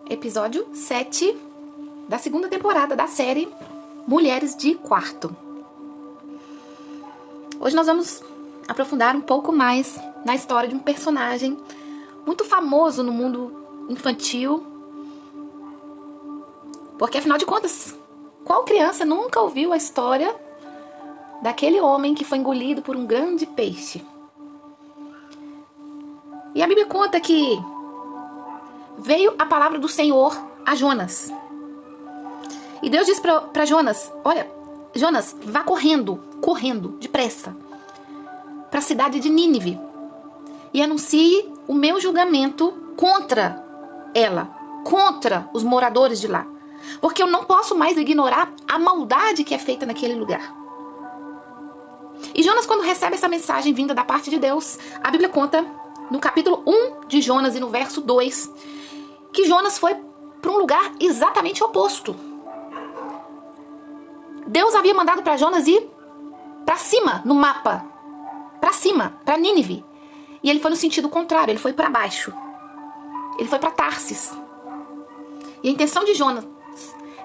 Episódio 7 da segunda temporada da série Mulheres de Quarto. Hoje nós vamos aprofundar um pouco mais na história de um personagem muito famoso no mundo infantil. Porque, afinal de contas, qual criança nunca ouviu a história daquele homem que foi engolido por um grande peixe? E a Bíblia conta que veio a palavra do Senhor a Jonas. E Deus disse para Jonas: olha, Jonas, vá correndo, depressa, para a cidade de Nínive e anuncie o meu julgamento contra ela, contra os moradores de lá. Porque eu não posso mais ignorar a maldade que é feita naquele lugar. E Jonas, quando recebe essa mensagem vinda da parte de Deus, a Bíblia conta no capítulo 1 de Jonas e no verso 2, que Jonas foi para um lugar exatamente oposto. Deus havia mandado para Jonas ir para cima no mapa, para cima, para Nínive. E ele foi no sentido contrário, ele foi para baixo. Ele foi para Tarsis. E a intenção de Jonas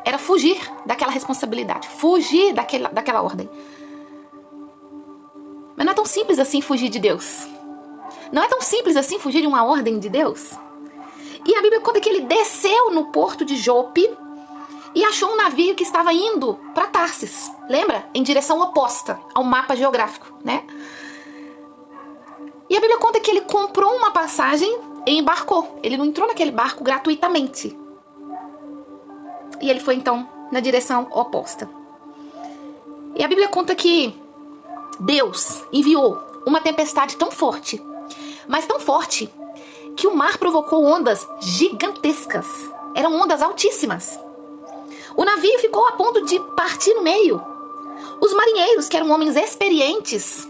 era fugir daquela responsabilidade, fugir daquela ordem. Mas não é tão simples assim fugir de Deus. Não é tão simples assim fugir de uma ordem de Deus. E a Bíblia conta que ele desceu no porto de Jope e achou um navio que estava indo para Tarsis. Lembra? Em direção oposta ao mapa geográfico, né? E a Bíblia conta que ele comprou uma passagem e embarcou. Ele não entrou naquele barco gratuitamente. E ele foi então na direção oposta. E a Bíblia conta que Deus enviou uma tempestade tão forte, mas tão forte, que o mar provocou ondas gigantescas. Eram ondas altíssimas. O navio ficou a ponto de partir no meio. Os marinheiros, que eram homens experientes,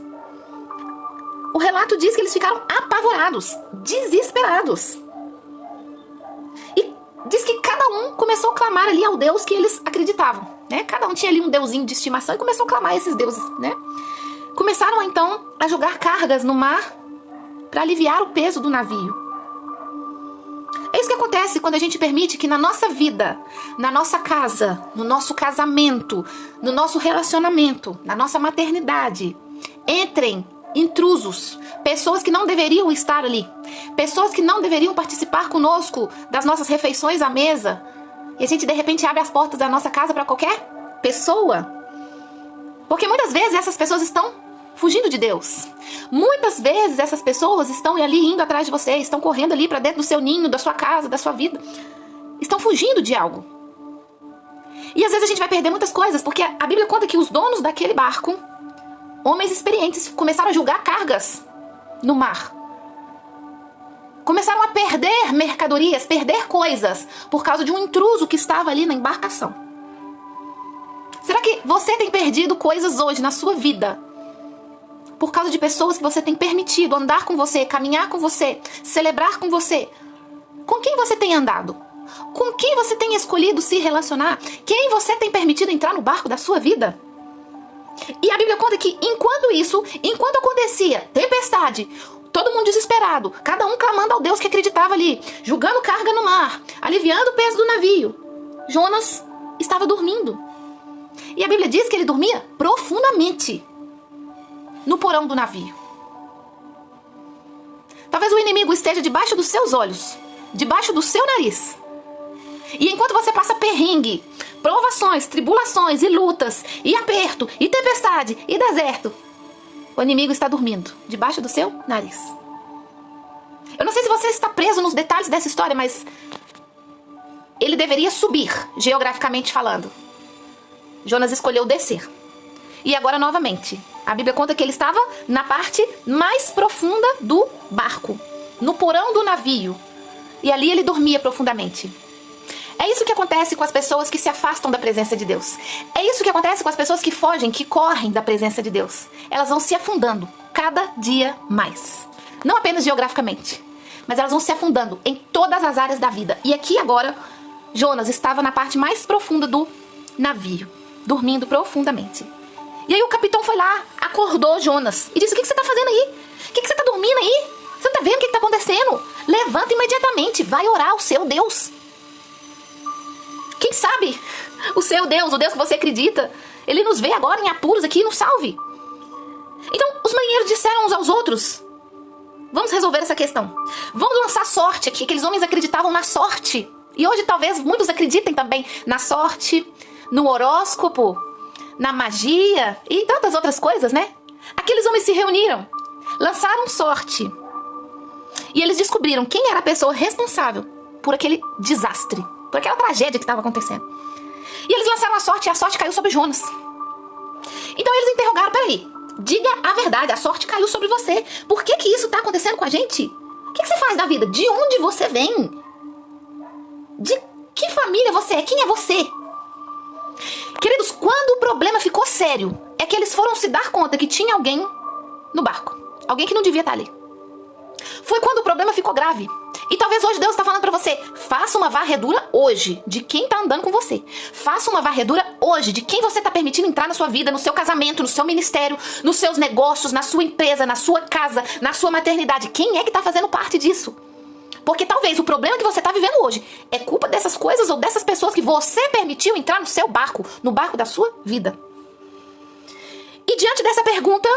o relato diz que eles ficaram apavorados, desesperados. E diz que cada um começou a clamar ali ao Deus que eles acreditavam, né? Cada um tinha ali um deusinho de estimação e começou a clamar a esses deuses, né? Começaram então a jogar cargas no mar para aliviar o peso do navio. É isso que acontece quando a gente permite que na nossa vida, na nossa casa, no nosso casamento, no nosso relacionamento, na nossa maternidade, entrem intrusos, pessoas que não deveriam estar ali, pessoas que não deveriam participar conosco das nossas refeições à mesa, e a gente de repente abre as portas da nossa casa para qualquer pessoa. Porque muitas vezes essas pessoas estão fugindo de Deus. Muitas vezes essas pessoas estão ali indo atrás de você, estão correndo ali para dentro do seu ninho, da sua casa, da sua vida. Estão fugindo de algo. E às vezes a gente vai perder muitas coisas, porque a Bíblia conta que os donos daquele barco, homens experientes, começaram a julgar cargas no mar. Começaram a perder mercadorias, perder coisas, por causa de um intruso que estava ali na embarcação. Será que você tem perdido coisas hoje na sua vida por causa de pessoas que você tem permitido andar com você, caminhar com você, celebrar com você? Com quem você tem andado? Com quem você tem escolhido se relacionar? Quem você tem permitido entrar no barco da sua vida? E a Bíblia conta que enquanto acontecia tempestade, todo mundo desesperado, cada um clamando ao Deus que acreditava ali, jogando carga no mar, aliviando o peso do navio, Jonas estava dormindo. E a Bíblia diz que ele dormia profundamente no porão do navio. Talvez o inimigo esteja debaixo dos seus olhos, debaixo do seu nariz. E enquanto você passa perrengue, provações, tribulações e lutas, e aperto, e tempestade, e deserto, o inimigo está dormindo debaixo do seu nariz. Eu não sei se você está preso nos detalhes dessa história, mas ele deveria subir, geograficamente falando. Jonas escolheu descer. E agora novamente, a Bíblia conta que ele estava na parte mais profunda do barco, no porão do navio. E ali ele dormia profundamente. É isso que acontece com as pessoas que se afastam da presença de Deus. É isso que acontece com as pessoas que fogem, que correm da presença de Deus. Elas vão se afundando cada dia mais. Não apenas geograficamente, mas elas vão se afundando em todas as áreas da vida. E aqui agora, Jonas estava na parte mais profunda do navio, dormindo profundamente. E aí o capitão foi lá, acordou Jonas e disse: o que você está fazendo aí? O que você está dormindo aí? Você não está vendo o que está acontecendo? Levanta imediatamente, vai orar ao seu Deus. Quem sabe o seu Deus, o Deus que você acredita, ele nos vê agora em apuros aqui e nos salve. Então, os marinheiros disseram uns aos outros: vamos resolver essa questão. Vamos lançar sorte aqui. Aqueles homens acreditavam na sorte. E hoje talvez muitos acreditem também na sorte, no horóscopo, na magia e tantas outras coisas, né? Aqueles homens se reuniram, lançaram sorte. E eles descobriram quem era a pessoa responsável por aquele desastre, por aquela tragédia que estava acontecendo. E eles lançaram a sorte e a sorte caiu sobre Jonas. Então eles interrogaram: peraí, diga a verdade, a sorte caiu sobre você. Por que isso está acontecendo com a gente? O que você faz da vida? De onde você vem? De que família você é? Quem é você? Queridos, quando o problema ficou sério, é que eles foram se dar conta que tinha alguém no barco. Alguém que não devia estar ali. Foi quando o problema ficou grave. E talvez hoje Deus está falando para você: faça uma varredura hoje de quem está andando com você. Faça uma varredura hoje de quem você está permitindo entrar na sua vida, no seu casamento, no seu ministério, nos seus negócios, na sua empresa, na sua casa, na sua maternidade. Quem é que está fazendo parte disso? Porque talvez o problema que você está vivendo hoje é culpa dessas coisas ou dessas pessoas que você permitiu entrar no seu barco, no barco da sua vida. E diante dessa pergunta,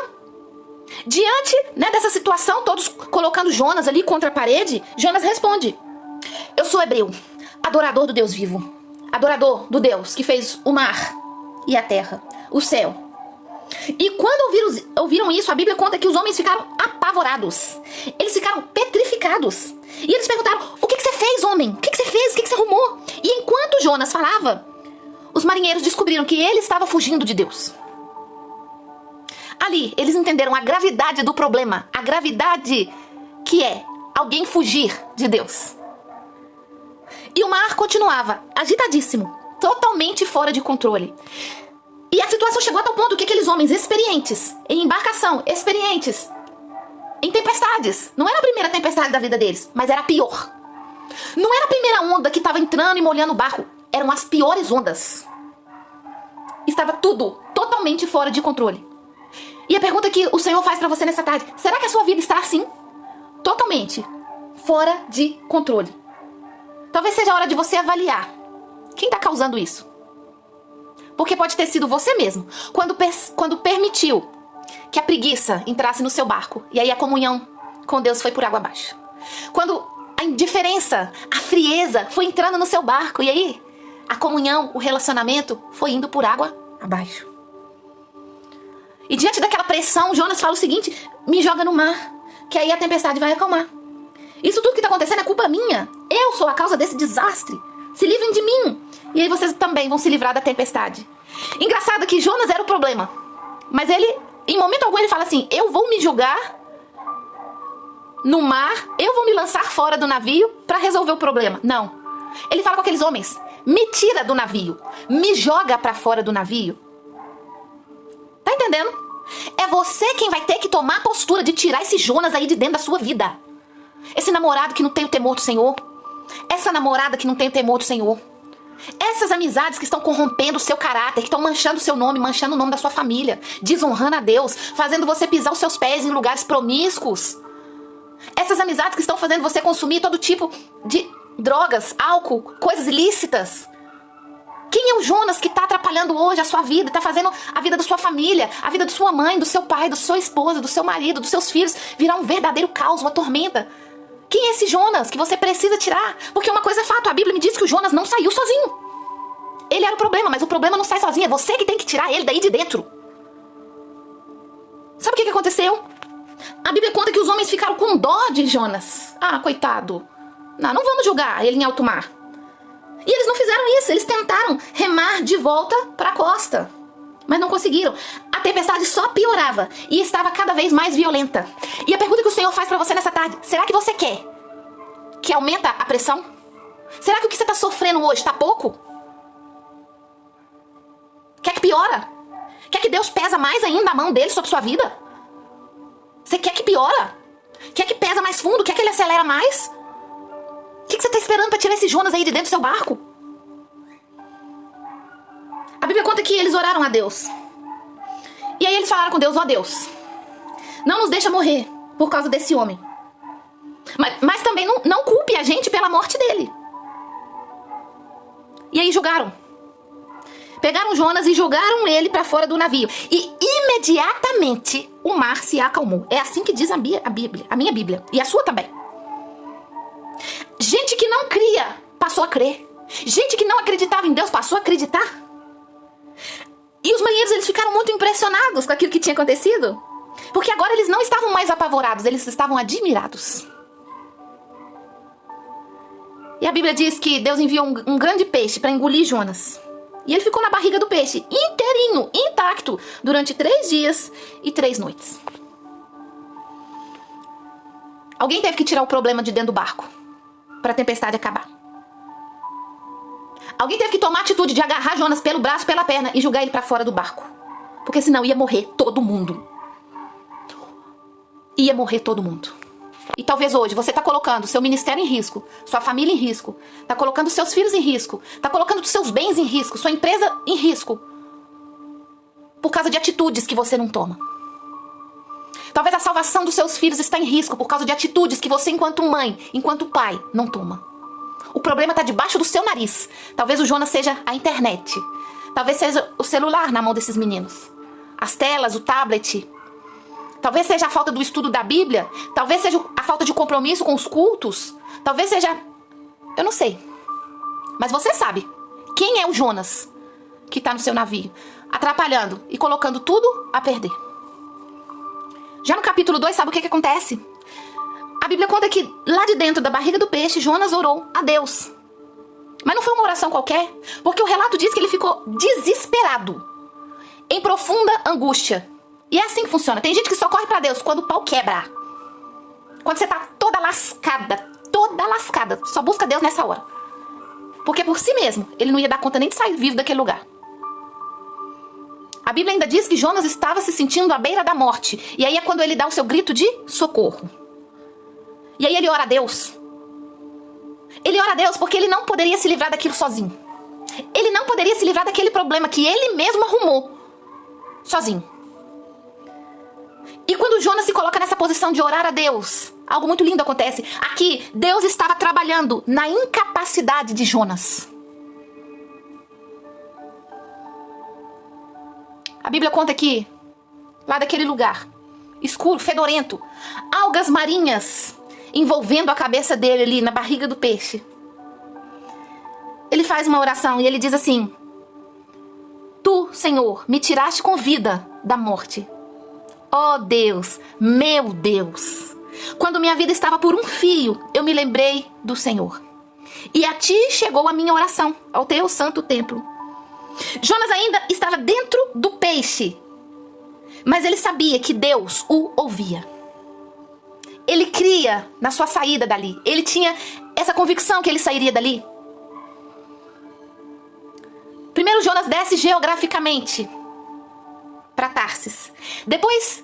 diante, dessa situação, todos colocando Jonas ali contra a parede, Jonas responde: eu sou hebreu, adorador do Deus vivo, adorador do Deus que fez o mar e a terra, o céu. E quando ouviram isso, a Bíblia conta que os homens ficaram apavorados. Eles ficaram petrificados. E eles perguntaram: o que você fez, homem? O que você fez? O que você arrumou? E enquanto Jonas falava, os marinheiros descobriram que ele estava fugindo de Deus. Ali, eles entenderam a gravidade do problema. A gravidade que é alguém fugir de Deus. E o mar continuava agitadíssimo, totalmente fora de controle. E a situação chegou a tal ponto que aqueles homens experientes em embarcação, experientes em tempestades, não era a primeira tempestade da vida deles, mas era a pior. Não era a primeira onda que estava entrando e molhando o barco, eram as piores ondas. Estava tudo totalmente fora de controle. E a pergunta que o Senhor faz para você nessa tarde: será que a sua vida está assim? Totalmente fora de controle. Talvez seja a hora de você avaliar quem está causando isso. Porque pode ter sido você mesmo, quando permitiu que a preguiça entrasse no seu barco. E aí a comunhão com Deus foi por água abaixo. Quando a indiferença, a frieza foi entrando no seu barco. E aí a comunhão, o relacionamento foi indo por água abaixo. E diante daquela pressão, Jonas fala o seguinte: me joga no mar, que aí a tempestade vai acalmar. Isso tudo que está acontecendo é culpa minha. Eu sou a causa desse desastre. Se livrem de mim. E aí vocês também vão se livrar da tempestade. Engraçado que Jonas era o problema. Mas ele, em momento algum, ele fala assim: eu vou me jogar no mar, eu vou me lançar fora do navio para resolver o problema. Não. Ele fala com aqueles homens: me tira do navio, me joga para fora do navio. Tá entendendo? É você quem vai ter que tomar a postura de tirar esse Jonas aí de dentro da sua vida. Esse namorado que não tem o temor do Senhor. Essa namorada que não tem o temor do Senhor. Essas amizades que estão corrompendo o seu caráter, que estão manchando o seu nome, manchando o nome da sua família, desonrando a Deus, fazendo você pisar os seus pés em lugares promíscuos. Essas amizades que estão fazendo você consumir todo tipo de drogas, álcool, coisas ilícitas. Quem é o Jonas que está atrapalhando hoje a sua vida, está fazendo a vida da sua família, a vida da sua mãe, do seu pai, da sua esposa, do seu marido, dos seus filhos, virar um verdadeiro caos, uma tormenta? Quem é esse Jonas que você precisa tirar? Porque uma coisa é fato, a Bíblia me diz que o Jonas não saiu sozinho. Ele era o problema, mas o problema não sai sozinho, é você que tem que tirar ele daí de dentro. Sabe o que aconteceu? A Bíblia conta que os homens ficaram com dó de Jonas. Ah, coitado. Não vamos julgar ele em alto mar. E eles não fizeram isso, eles tentaram remar de volta para a costa. Mas não conseguiram. A tempestade só piorava e estava cada vez mais violenta. E a pergunta que o Senhor faz para você nessa tarde: será que você quer que aumenta a pressão? Será que o que você está sofrendo hoje está pouco? Quer que piora? Quer que Deus pesa mais ainda a mão dele sobre sua vida? Você quer que piora? Quer que pesa mais fundo? Quer que ele acelera mais? O que você está esperando para tirar esse Jonas aí de dentro do seu barco? A Bíblia conta que eles oraram a Deus. E aí eles falaram com Deus: ó Deus, não nos deixa morrer por causa desse homem. Mas também não culpe a gente pela morte dele. E aí jogaram. Pegaram Jonas e jogaram ele para fora do navio. E imediatamente o mar se acalmou. É assim que diz a Bíblia, a minha Bíblia. E a sua também. Gente que não cria passou a crer. Gente que não acreditava em Deus passou a acreditar. E os marinheiros, eles ficaram muito impressionados com aquilo que tinha acontecido. Porque agora eles não estavam mais apavorados, eles estavam admirados. E a Bíblia diz que Deus enviou um grande peixe para engolir Jonas. E ele ficou na barriga do peixe, inteirinho, intacto, durante 3 dias e 3 noites. Alguém teve que tirar o problema de dentro do barco para a tempestade acabar. Alguém teve que tomar a atitude de agarrar Jonas pelo braço, pela perna e jogar ele para fora do barco. Porque senão ia morrer todo mundo. Ia morrer todo mundo. E talvez hoje você está colocando seu ministério em risco, sua família em risco, está colocando seus filhos em risco, está colocando seus bens em risco, sua empresa em risco, por causa de atitudes que você não toma. Talvez a salvação dos seus filhos está em risco por causa de atitudes que você, enquanto mãe, enquanto pai, não toma. O problema está debaixo do seu nariz. Talvez o Jonas seja a internet. Talvez seja o celular na mão desses meninos. As telas, o tablet. Talvez seja a falta do estudo da Bíblia. Talvez seja a falta de compromisso com os cultos. Talvez seja... eu não sei. Mas você sabe quem é o Jonas que está no seu navio, atrapalhando e colocando tudo a perder. Já no capítulo 2, sabe o que acontece? A Bíblia conta que lá de dentro da barriga do peixe, Jonas orou a Deus. Mas não foi uma oração qualquer, porque o relato diz que ele ficou desesperado, em profunda angústia. E é assim que funciona. Tem gente que só corre pra Deus quando o pau quebra. Quando você tá toda lascada, só busca Deus nessa hora. Porque por si mesmo, ele não ia dar conta nem de sair vivo daquele lugar. A Bíblia ainda diz que Jonas estava se sentindo à beira da morte. E aí é quando ele dá o seu grito de socorro. E aí ele ora a Deus. Ele ora a Deus porque ele não poderia se livrar daquilo sozinho. Ele não poderia se livrar daquele problema que ele mesmo arrumou sozinho. E quando Jonas se coloca nessa posição de orar a Deus, algo muito lindo acontece. Aqui, Deus estava trabalhando na incapacidade de Jonas. A Bíblia conta que, lá daquele lugar, escuro, fedorento, algas marinhas envolvendo a cabeça dele ali na barriga do peixe. Ele faz uma oração e ele diz assim: Tu, Senhor, me tiraste com vida da morte. Ó Deus, meu Deus, quando minha vida estava por um fio, eu me lembrei do Senhor. E a ti chegou a minha oração, ao teu santo templo. Jonas ainda estava dentro do peixe, mas ele sabia que Deus o ouvia. Ele cria na sua saída dali. Ele tinha essa convicção que ele sairia dali. Primeiro Jonas desce geograficamente para Tarsis. Depois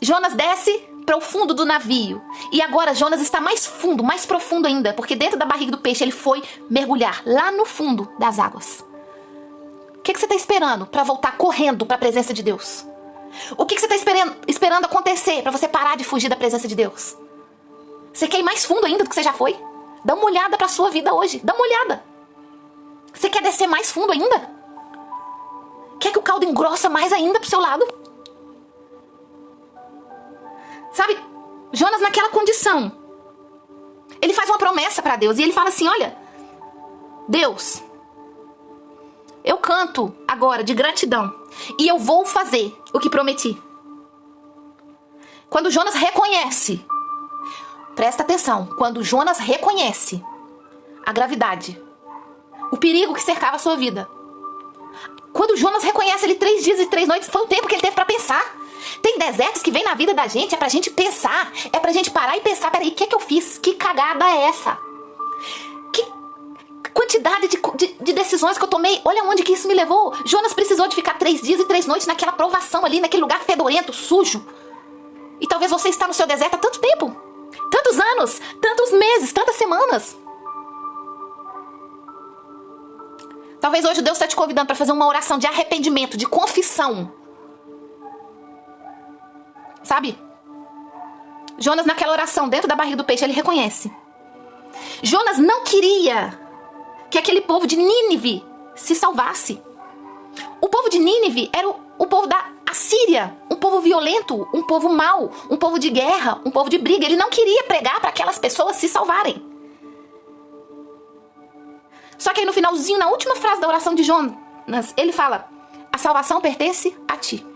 Jonas desce para o fundo do navio. E agora Jonas está mais fundo, mais profundo ainda, porque dentro da barriga do peixe ele foi mergulhar lá no fundo das águas. O que você está esperando para voltar correndo para a presença de Deus? O que você está esperando acontecer para você parar de fugir da presença de Deus? Você quer ir mais fundo ainda do que você já foi? Dá uma olhada para a sua vida hoje. Dá uma olhada. Você quer descer mais fundo ainda? Quer que o caldo engrossa mais ainda pro seu lado? Sabe, Jonas naquela condição, ele faz uma promessa para Deus e ele fala assim: olha, Deus, eu canto agora de gratidão e eu vou fazer o que prometi. Quando Jonas reconhece, presta atenção, quando Jonas reconhece a gravidade, o perigo que cercava a sua vida, quando Jonas reconhece ele 3 dias e 3 noites, foi o tempo que ele teve para pensar. Tem desertos que vem na vida da gente, é pra gente pensar, é pra gente parar e pensar: peraí, o que é que eu fiz? Que cagada é essa? Que quantidade de decisões que eu tomei, olha onde que isso me levou. Jonas precisou de ficar 3 dias e 3 noites naquela provação ali, naquele lugar fedorento, sujo. E talvez você está no seu deserto há tanto tempo, tantos anos, tantos meses, tantas semanas. Talvez hoje Deus está te convidando para fazer uma oração de arrependimento, de confissão. Sabe? Jonas naquela oração, dentro da barriga do peixe, ele reconhece. Jonas não queria que aquele povo de Nínive se salvasse. O povo de Nínive era o povo da Assíria, um povo violento, um povo mau, um povo de guerra, um povo de briga. Ele não queria pregar para aquelas pessoas se salvarem. Só que aí no finalzinho, na última frase da oração de Jonas, ele fala: a salvação pertence a ti.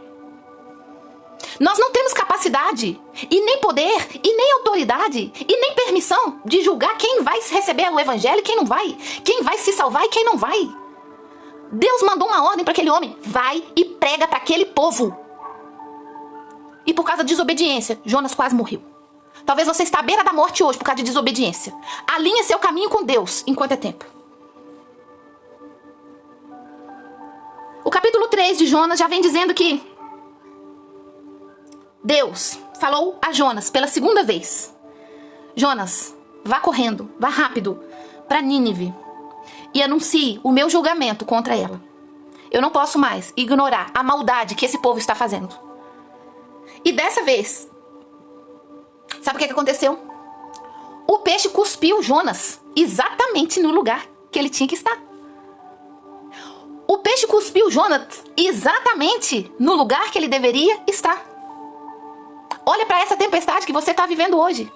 Nós não temos capacidade, e nem poder, e nem autoridade, e nem permissão de julgar quem vai receber o evangelho e quem não vai, quem vai se salvar e quem não vai. Deus mandou uma ordem para aquele homem: vai e prega para aquele povo. E por causa da desobediência, Jonas quase morreu. Talvez você está à beira da morte hoje por causa de desobediência. Alinhe seu caminho com Deus enquanto é tempo. O capítulo 3 de Jonas já vem dizendo que Deus falou a Jonas pela segunda vez: Jonas, vá correndo, vá rápido para Nínive e anuncie o meu julgamento contra ela. Eu não posso mais ignorar a maldade que esse povo está fazendo. E dessa vez, sabe o que aconteceu? O peixe cuspiu Jonas exatamente no lugar que ele tinha que estar. O peixe cuspiu Jonas exatamente no lugar que ele deveria estar. Olha para essa tempestade que você está vivendo hoje.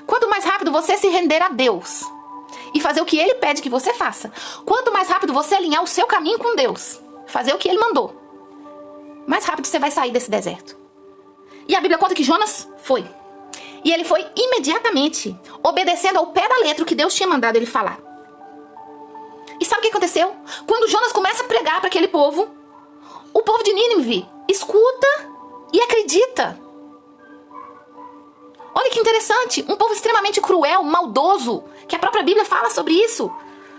Quanto mais rápido você se render a Deus e fazer o que Ele pede que você faça, quanto mais rápido você alinhar o seu caminho com Deus, fazer o que Ele mandou, mais rápido você vai sair desse deserto. E a Bíblia conta que Jonas foi. E ele foi imediatamente, obedecendo ao pé da letra o que Deus tinha mandado ele falar. E sabe o que aconteceu? Quando Jonas começa a pregar para aquele povo, o povo de Nínive escuta e acredita. Olha que interessante, um povo extremamente cruel, maldoso, que a própria Bíblia fala sobre isso.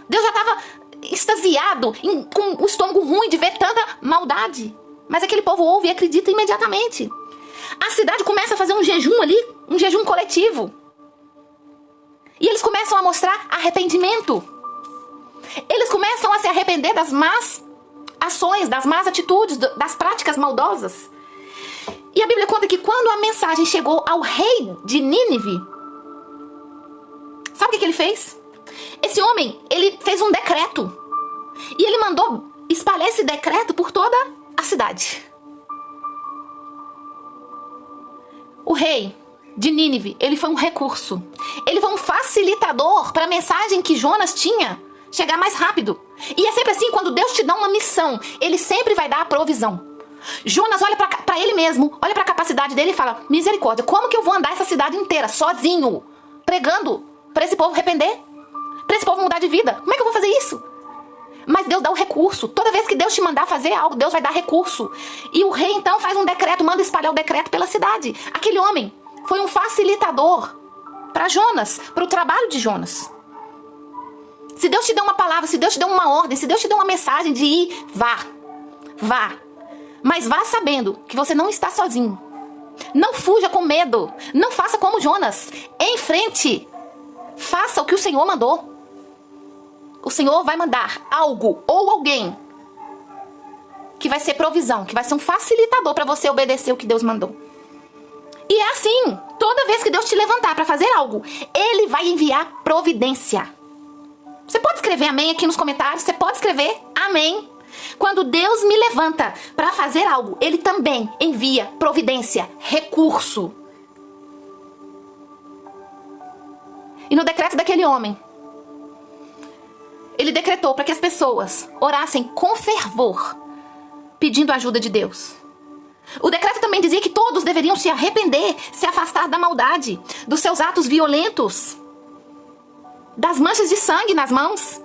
Deus já estava extasiado, com o estômago ruim de ver tanta maldade. Mas aquele povo ouve e acredita imediatamente. A cidade começa a fazer um jejum ali, um jejum coletivo. E eles começam a mostrar arrependimento. Eles começam a se arrepender das más ações, das más atitudes, das práticas maldosas. E a Bíblia conta que quando a mensagem chegou ao rei de Nínive, sabe o que ele fez? Esse homem, ele fez um decreto. E ele mandou espalhar esse decreto por toda a cidade. O rei de Nínive, ele foi um recurso. Ele foi um facilitador para a mensagem que Jonas tinha chegar mais rápido. E é sempre assim, quando Deus te dá uma missão, Ele sempre vai dar a provisão. Jonas olha para ele mesmo, olha para a capacidade dele e fala: misericórdia, como que eu vou andar essa cidade inteira, sozinho, pregando para esse povo arrepender? Para esse povo mudar de vida? Como é que eu vou fazer isso? Mas Deus dá o recurso. Toda vez que Deus te mandar fazer algo, Deus vai dar recurso. E o rei então faz um decreto, manda espalhar o decreto pela cidade. Aquele homem foi um facilitador para Jonas, para o trabalho de Jonas. Se Deus te deu uma palavra, se Deus te deu uma ordem, se Deus te deu uma mensagem de ir, vá. Vá. Mas vá sabendo que você não está sozinho. Não fuja com medo. Não faça como Jonas. Em frente. Faça o que o Senhor mandou. O Senhor vai mandar algo ou alguém que vai ser provisão, que vai ser um facilitador para você obedecer o que Deus mandou. E é assim, toda vez que Deus te levantar para fazer algo, Ele vai enviar providência. Você pode escrever amém aqui nos comentários, você pode escrever amém. Quando Deus me levanta para fazer algo, Ele também envia providência, recurso. E no decreto daquele homem, ele decretou para que as pessoas orassem com fervor, pedindo a ajuda de Deus. O decreto também dizia que todos deveriam se arrepender, se afastar da maldade, dos seus atos violentos, das manchas de sangue nas mãos.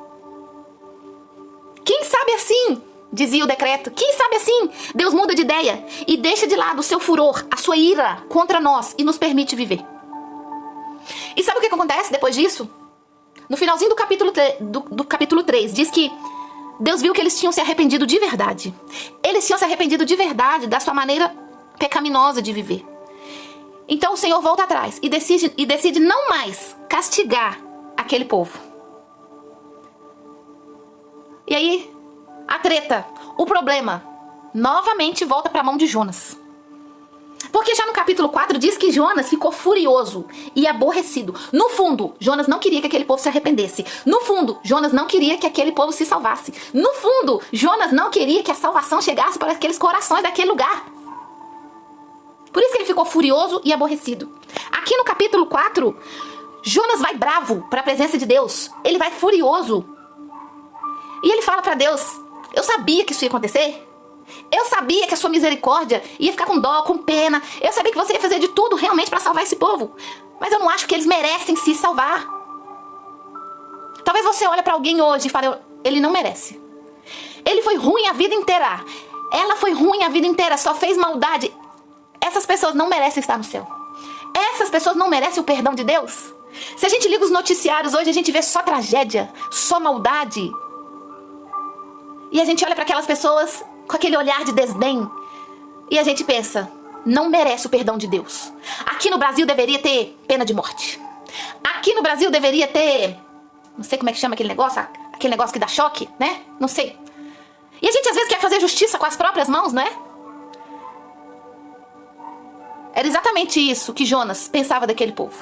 Quem sabe assim, dizia o decreto, quem sabe assim, Deus muda de ideia e deixa de lado o seu furor, a sua ira contra nós e nos permite viver. E sabe o que acontece depois disso? No finalzinho do capítulo 3, diz que Deus viu que eles tinham se arrependido de verdade. Eles tinham se arrependido de verdade da sua maneira pecaminosa de viver. Então o Senhor volta atrás e decide não mais castigar aquele povo. E aí, a treta, o problema, novamente volta para a mão de Jonas. Porque já no capítulo 4 diz que Jonas ficou furioso e aborrecido. No fundo, Jonas não queria que aquele povo se arrependesse. No fundo, Jonas não queria que aquele povo se salvasse. No fundo, Jonas não queria que a salvação chegasse para aqueles corações daquele lugar. Por isso que ele ficou furioso e aborrecido. Aqui no capítulo 4, Jonas vai bravo para a presença de Deus. Ele vai furioso. E ele fala para Deus: eu sabia que isso ia acontecer. Eu sabia que a sua misericórdia ia ficar com dó, com pena. Eu sabia que você ia fazer de tudo realmente para salvar esse povo. Mas eu não acho que eles merecem se salvar. Talvez você olhe para alguém hoje e fale: ele não merece. Ele foi ruim a vida inteira. Ela foi ruim a vida inteira, só fez maldade. Essas pessoas não merecem estar no céu. Essas pessoas não merecem o perdão de Deus. Se a gente liga os noticiários hoje, a gente vê só tragédia, só maldade. E a gente olha para aquelas pessoas com aquele olhar de desdém. E a gente pensa: não merece o perdão de Deus. Aqui no Brasil deveria ter pena de morte. Aqui no Brasil deveria ter... não sei como é que chama aquele negócio que dá choque, né? Não sei. E a gente às vezes quer fazer justiça com as próprias mãos, não é? Era exatamente isso que Jonas pensava daquele povo.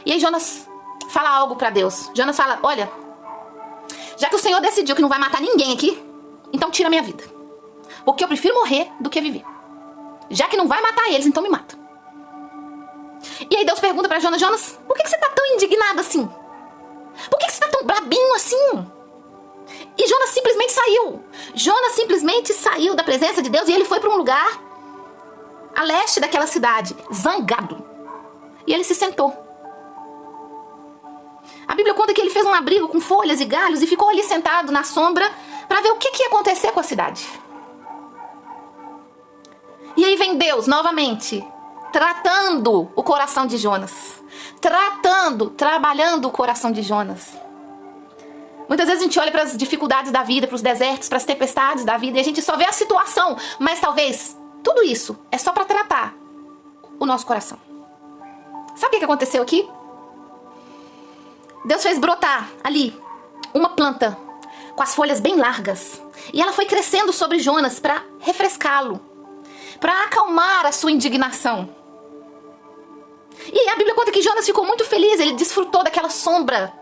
E aí Jonas fala algo para Deus. Jonas fala: olha, já que o Senhor decidiu que não vai matar ninguém aqui, então tira a minha vida. Porque eu prefiro morrer do que viver. Já que não vai matar eles, então me mata. E aí Deus pergunta para Jonas: Jonas, por que você tá tão indignado assim? Por que você tá tão brabinho assim? E Jonas simplesmente saiu. Jonas simplesmente saiu da presença de Deus e ele foi para um lugar a leste daquela cidade, zangado. E ele se sentou. A Bíblia conta que ele fez um abrigo com folhas e galhos e ficou ali sentado na sombra para ver o que ia acontecer com a cidade. E aí vem Deus novamente, tratando o coração de Jonas. Trabalhando o coração de Jonas. Muitas vezes a gente olha para as dificuldades da vida, para os desertos, para as tempestades da vida, e a gente só vê a situação, mas talvez tudo isso é só para tratar o nosso coração. Sabe o que aconteceu aqui? Deus fez brotar ali uma planta com as folhas bem largas. E ela foi crescendo sobre Jonas para refrescá-lo, para acalmar a sua indignação. E a Bíblia conta que Jonas ficou muito feliz, ele desfrutou daquela sombra.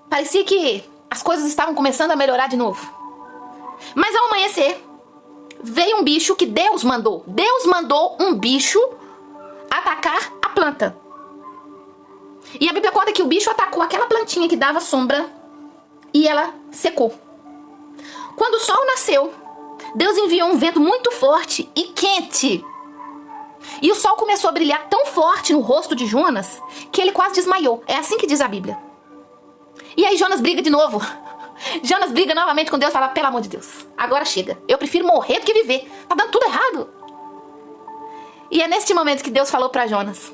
Parecia que as coisas estavam começando a melhorar de novo. Mas ao amanhecer, veio um bicho que Deus mandou. Deus mandou um bicho atacar a planta. E a Bíblia conta que o bicho atacou aquela plantinha que dava sombra e ela secou. Quando o sol nasceu, Deus enviou um vento muito forte e quente. E o sol começou a brilhar tão forte no rosto de Jonas que ele quase desmaiou. É assim que diz a Bíblia. E aí Jonas briga de novo. Jonas briga novamente com Deus e fala: pelo amor de Deus, agora chega. Eu prefiro morrer do que viver. Tá dando tudo errado. E é neste momento que Deus falou para Jonas: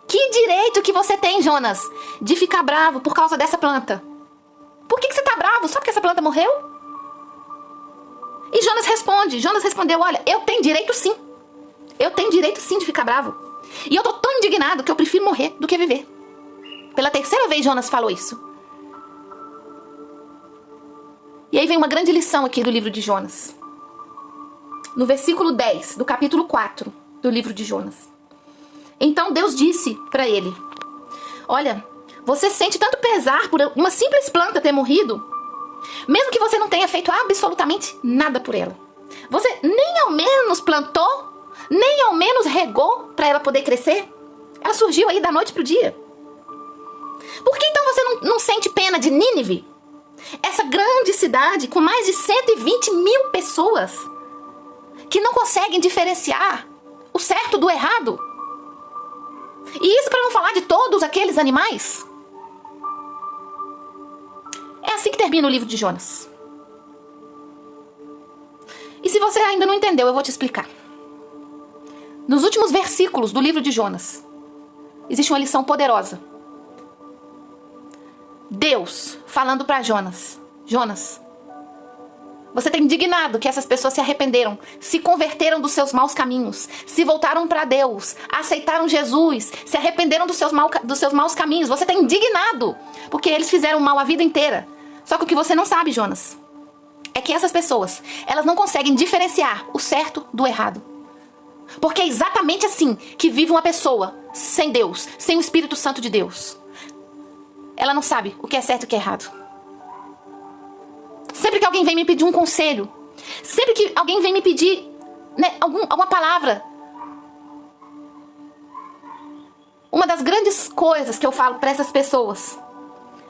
que direito que você tem, Jonas, de ficar bravo por causa dessa planta? Por que você tá bravo? Só porque essa planta morreu? E Jonas respondeu: olha, eu tenho direito sim. Eu tenho direito sim de ficar bravo. E eu tô tão indignado que eu prefiro morrer do que viver. Pela terceira vez Jonas falou isso. E aí vem uma grande lição aqui do livro de Jonas. No versículo 10 do capítulo 4 do livro de Jonas. Então Deus disse para ele: olha, você sente tanto pesar por uma simples planta ter morrido, mesmo que você não tenha feito absolutamente nada por ela. Você nem ao menos plantou, nem ao menos regou para ela poder crescer. Ela surgiu aí da noite pro dia. Por que então você não sente pena de Nínive? Essa grande cidade com mais de 120 mil pessoas que não conseguem diferenciar o certo do errado. E isso para não falar de todos aqueles animais. É assim que termina o livro de Jonas. E se você ainda não entendeu, eu vou te explicar. Nos últimos versículos do livro de Jonas, existe uma lição poderosa. Deus falando para Jonas: Jonas, você está indignado que essas pessoas se arrependeram, se converteram dos seus maus caminhos, se voltaram para Deus, aceitaram Jesus, se arrependeram dos seus maus caminhos. Você está indignado porque eles fizeram mal a vida inteira. Só que o que você não sabe, Jonas, é é que essas pessoas, elas não conseguem diferenciar o certo do errado. Porque é exatamente assim que vive uma pessoa sem Deus, sem o Espírito Santo de Deus. Ela não sabe o que é certo e o que é errado. Sempre que alguém vem me pedir um conselho, sempre que alguém vem me pedir, né, alguma palavra, uma das grandes coisas que eu falo para essas pessoas,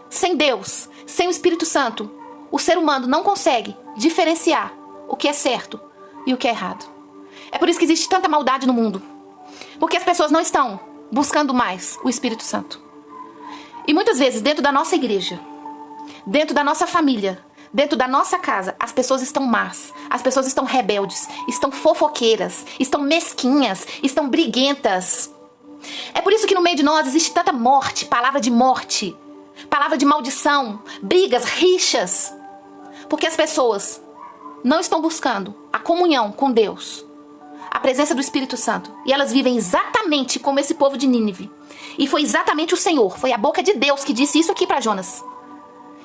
sem Deus, sem o Espírito Santo, o ser humano não consegue diferenciar o que é certo e o que é errado. É por isso que existe tanta maldade no mundo. Porque as pessoas não estão buscando mais o Espírito Santo. E muitas vezes, dentro da nossa igreja, dentro da nossa família, dentro da nossa casa, as pessoas estão más, as pessoas estão rebeldes, estão fofoqueiras, estão mesquinhas, estão briguentas. É por isso que no meio de nós existe tanta morte, palavra de maldição, brigas, rixas. Porque as pessoas não estão buscando a comunhão com Deus, a presença do Espírito Santo. E elas vivem exatamente como esse povo de Nínive. E foi exatamente o Senhor, foi a boca de Deus que disse isso aqui para Jonas.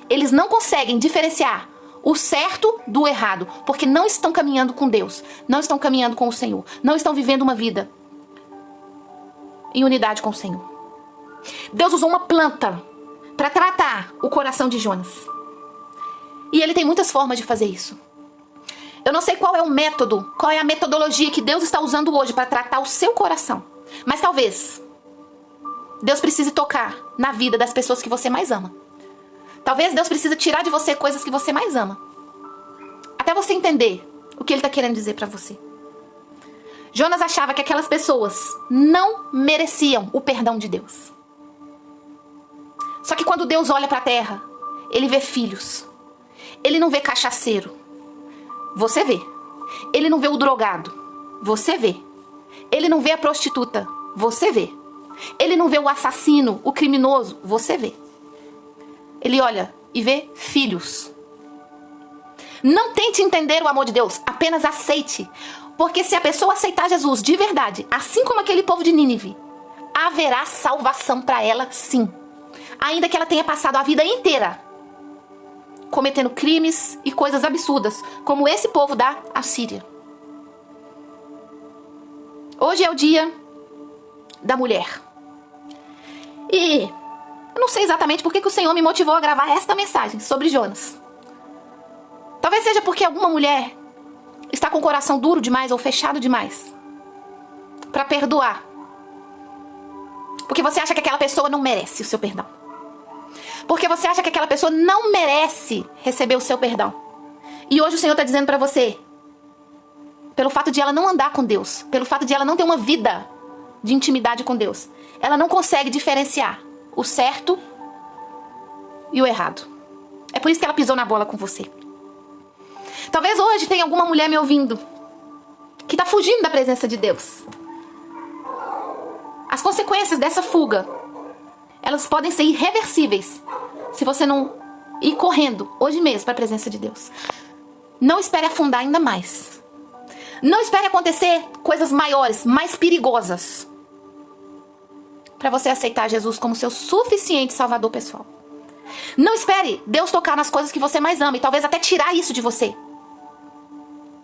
Eles não conseguem diferenciar o certo do errado, porque não estão caminhando com Deus, não estão caminhando com o Senhor, não estão vivendo uma vida em unidade com o Senhor. Deus usou uma planta para tratar o coração de Jonas. E ele tem muitas formas de fazer isso. Eu não sei qual é o método, qual é a metodologia que Deus está usando hoje para tratar o seu coração. Mas talvez Deus precise tocar na vida das pessoas que você mais ama. Talvez Deus precise tirar de você coisas que você mais ama. Até você entender o que Ele está querendo dizer para você. Jonas achava que aquelas pessoas não mereciam o perdão de Deus. Só que quando Deus olha para a terra, Ele vê filhos. Ele não vê cachaceiro. Você vê. Ele não vê o drogado. Você vê. Ele não vê a prostituta. Você vê. Ele não vê o assassino, o criminoso. Você vê. Ele olha e vê filhos. Não tente entender o amor de Deus. Apenas aceite. Porque se a pessoa aceitar Jesus de verdade, assim como aquele povo de Nínive, haverá salvação para ela, sim. Ainda que ela tenha passado a vida inteira cometendo crimes e coisas absurdas, como esse povo da Assíria. Hoje é o dia da mulher. E eu não sei exatamente por que o Senhor me motivou a gravar esta mensagem sobre Jonas. Talvez seja porque alguma mulher está com o coração duro demais ou fechado demais para perdoar. Porque você acha que aquela pessoa não merece o seu perdão. Porque você acha que aquela pessoa não merece receber o seu perdão. E hoje o Senhor está dizendo para você, pelo fato de ela não andar com Deus, pelo fato de ela não ter uma vida de intimidade com Deus, ela não consegue diferenciar o certo e o errado. É por isso que ela pisou na bola com você. Talvez hoje tenha alguma mulher me ouvindo que está fugindo da presença de Deus. As consequências dessa fuga, elas podem ser irreversíveis se você não ir correndo hoje mesmo para a presença de Deus. Não espere afundar ainda mais. Não espere acontecer coisas maiores, mais perigosas, para você aceitar Jesus como seu suficiente salvador pessoal. Não espere Deus tocar nas coisas que você mais ama e talvez até tirar isso de você,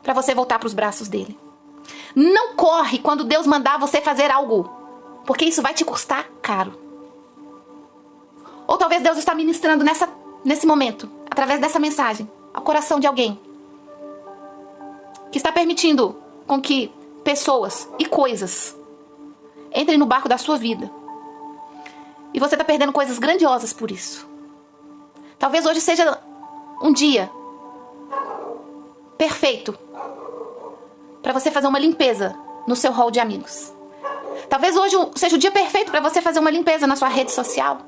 para você voltar para os braços dele. Não corre quando Deus mandar você fazer algo, porque isso vai te custar caro. Ou talvez Deus está ministrando nesse momento, através dessa mensagem, ao coração de alguém que está permitindo com que pessoas e coisas entrem no barco da sua vida. E você está perdendo coisas grandiosas por isso. Talvez hoje seja um dia perfeito para você fazer uma limpeza no seu hall de amigos. Talvez hoje seja o dia perfeito para você fazer uma limpeza na sua rede social.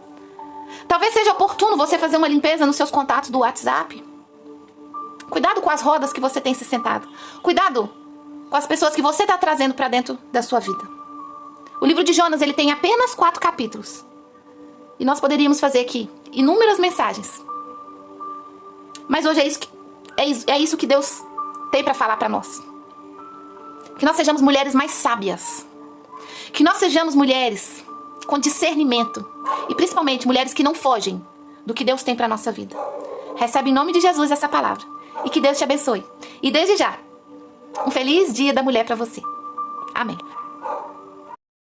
Talvez seja oportuno você fazer uma limpeza nos seus contatos do WhatsApp. Cuidado com as rodas que você tem se sentado. Cuidado com as pessoas que você está trazendo para dentro da sua vida. O livro de Jonas, ele tem apenas 4 capítulos. E nós poderíamos fazer aqui inúmeras mensagens. Mas hoje é isso que Deus tem para falar para nós. Que nós sejamos mulheres mais sábias. Que nós sejamos mulheres com discernimento. E principalmente mulheres que não fogem do que Deus tem para nossa vida. Recebe em nome de Jesus essa palavra. e que Deus te abençoe. E desde já, um feliz Dia da Mulher para você. Amém.